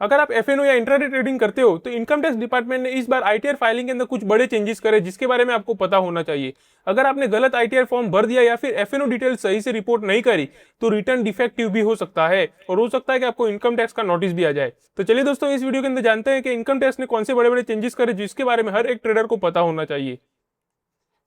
अगर आप एफएनओ या इंट्राडे ट्रेडिंग करते हो तो इनकम टैक्स डिपार्टमेंट ने इस बार आईटीआर फाइलिंग के अंदर कुछ बड़े चेंजेस करे जिसके बारे में आपको पता होना चाहिए। अगर आपने गलत आईटीआर फॉर्म भर दिया या फिर एफएनओ डिटेल सही से रिपोर्ट नहीं करी तो रिटर्न डिफेक्टिव भी हो सकता है और हो सकता है कि आपको इनकम टैक्स का नोटिस भी आ जाए। तो चलिए दोस्तों, इस वीडियो के अंदर जानते हैं कि इनकम टैक्स ने कौन से बड़े बड़े चेंजेस करे जिसके बारे में हर एक ट्रेडर को पता होना चाहिए।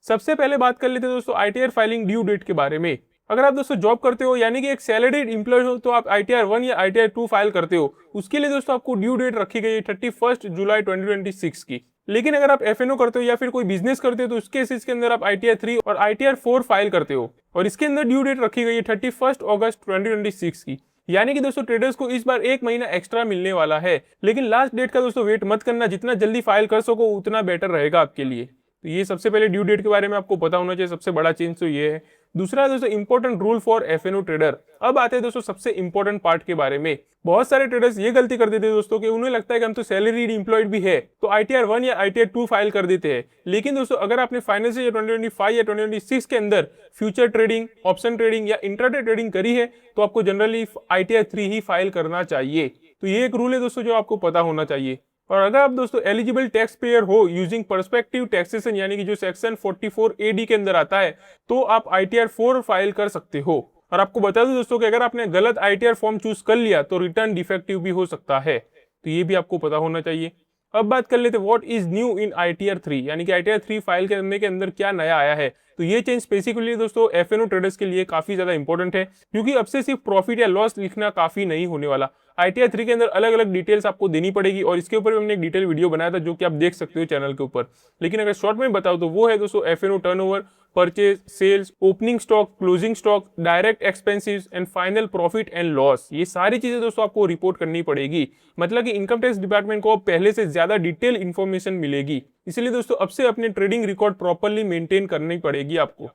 सबसे पहले बात कर लेते हैं दोस्तों आईटीआर फाइलिंग ड्यू डेट के बारे में। अगर आप दोस्तों जॉब करते हो यानी कि एक सैलरीड एम्प्लॉय हो तो आप आईटीआर 1 या आईटीआर 2 फाइल करते हो। उसके लिए दोस्तों आपको ड्यू डेट रखी गई है 31 जुलाई 2026 की। लेकिन अगर आप एफएनओ करते हो या फिर कोई बिजनेस करते हो तो उसके केसेस के अंदर आप आईटीआर 3 और आईटीआर 4 फाइल करते हो और इसके अंदर ड्यू डेट रखी गई है 31 अगस्त 2026 की। यानी कि दोस्तों ट्रेडर्स को इस बार एक महीना एक्स्ट्रा मिलने वाला है। लेकिन लास्ट डेट का दोस्तों वेट मत करना, जितना जल्दी फाइल कर सको उतना बेटर रहेगा आपके लिए। तो ये सबसे पहले ड्यू डेट के बारे में आपको पता होना चाहिए, सबसे बड़ा चेंज तो ये है। दूसरा दोस्तों important rule for FNO trader. अब आते हैं दोस्तों सबसे इंपॉर्टेंट पार्ट के बारे में। बहुत सारे ट्रेडर्स ये गलती कर देते हैं दोस्तों कि उन्हें लगता है कि हम तो सैलरीड एम्प्लॉयड भी है तो आईटीआर 1 या आईटीआर 2 फाइल कर देते हैं। लेकिन दोस्तों अगर आपने फाइनेंशियल 2025 या 2026 के अंदर फ्यूचर ट्रेडिंग, ऑप्शन ट्रेडिंग या इंट्राडे ट्रेडिंग करी है तो आपको जनरली आईटीआर 3 ही फाइल करना चाहिए। तो ये एक रूल है दोस्तों जो आपको पता होना चाहिए। और अगर आप दोस्तों एलिजिबल टैक्स पेयर हो यूजिंग पर्सपेक्टिव टैक्सेशन यानी कि जो सेक्शन 44 एडी के अंदर आता है तो आप आईटीआर 4 फाइल कर सकते हो। और आपको बता दूं दोस्तों कि अगर आपने गलत आईटीआर फॉर्म चूज कर लिया तो रिटर्न डिफेक्टिव भी हो सकता है। तो ये भी आपको पता होना चाहिए। अब बात कर लेते हैं what is new in ITR 3 यानी कि आईटीआर 3 फाइल करने के अंदर क्या नया आया है। तो ये चेंज स्पेसिफिकली दोस्तों एफएनओ ट्रेडर्स के लिए काफी ज्यादा इंपॉर्टेंट है क्योंकि अब से सिर्फ प्रॉफिट या लॉस लिखना काफी नहीं होने वाला। आईटीआर 3 के अंदर अलग अलग डिटेल्स आपको देनी पड़ेगी और इसके ऊपर भी हमने एक डिटेल वीडियो बनाया था जो कि आप देख सकते हो चैनल के ऊपर। लेकिन अगर शॉर्ट में बताओ तो वो है दोस्तों FNO turnover, purchase, sales, opening stock, closing stock, direct expenses and final profit and loss. ये सारी चीजें दोस्तों आपको रिपोर्ट करनी पड़ेगी। मतलब कि इनकम टैक्स डिपार्टमेंट को पहले से ज्यादा डिटेल इंफॉर्मेशन मिलेगी। इसलिए दोस्तों अब से अपने ट्रेडिंग रिकॉर्ड प्रॉपर्ली मेंटेन करनी पड़ेगी आपको।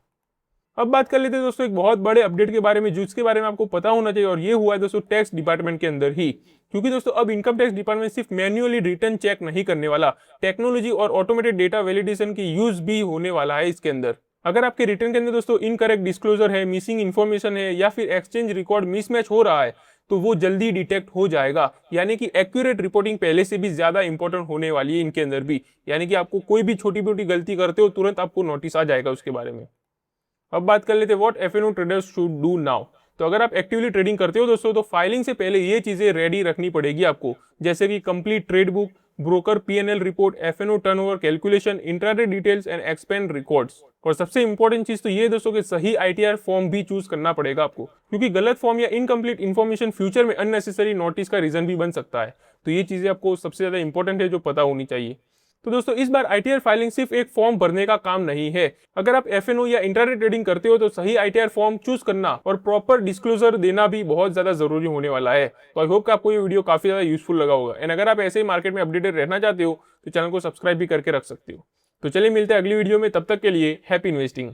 अब बात कर लेते हैं दोस्तों एक बहुत बड़े अपडेट के बारे में जिसके बारे में आपको पता होना चाहिए और ये हुआ है दोस्तों टैक्स डिपार्टमेंट के अंदर ही। क्योंकि दोस्तों अब इनकम टैक्स डिपार्टमेंट सिर्फ मैन्युअली रिटर्न चेक नहीं करने वाला, टेक्नोलॉजी और ऑटोमेटेड डेटा वैलिडेशन की यूज भी होने वाला है इसके अंदर। अगर आपके रिटर्न के अंदर दोस्तों इनकरेक्ट डिस्क्लोजर है, मिसिंग इन्फॉर्मेशन है या फिर एक्सचेंज रिकॉर्ड मिसमैच हो रहा है तो वो जल्दी डिटेक्ट हो जाएगा। यानी कि एक्यूरेट रिपोर्टिंग पहले से भी ज्यादा इंपॉर्टेंट होने वाली है इनके अंदर भी। यानी कि आपको कोई भी छोटी मोटी गलती करते हो तुरंत आपको नोटिस आ जाएगा उसके बारे में। अब बात कर लेते हैं what FNO traders should do now. तो अगर आप एक्टिवली ट्रेडिंग करते हो दोस्तों तो फाइलिंग से पहले ये चीजें रेडी रखनी पड़ेगी आपको, जैसे कि complete trade book, broker PNL report, FNO turnover calculation, intraday details and expend records. और सबसे इंपॉर्टेंट चीज तो ये दोस्तों कि सही आईटीआर फॉर्म भी चूज करना पड़ेगा आपको क्योंकि गलत फॉर्म या इनकम्प्लीट इन्फॉर्मेशन फ्यूचर में अननेसेसरी नोटिस का रीजन भी बन सकता है। तो ये चीजें आपको सबसे ज्यादा इंपॉर्टेंट है जो पता होनी चाहिए। तो दोस्तों इस बार आईटीआर फाइलिंग सिर्फ एक फॉर्म भरने का काम नहीं है। अगर आप एफएनओ या इंट्राडे ट्रेडिंग करते हो तो सही आईटीआर फॉर्म चूज करना और प्रॉपर डिस्क्लोजर देना भी बहुत ज्यादा जरूरी होने वाला है। तो आई होप कि आपको ये वीडियो काफी ज्यादा यूजफुल लगा होगा। एंड अगर आप ऐसे ही मार्केट में अपडेटेड रहना चाहते हो तो चैनल को सब्सक्राइब भी करके रख सकते हो। तो चलिए मिलते हैं अगली वीडियो में, तब तक के लिए हैप्पी इन्वेस्टिंग।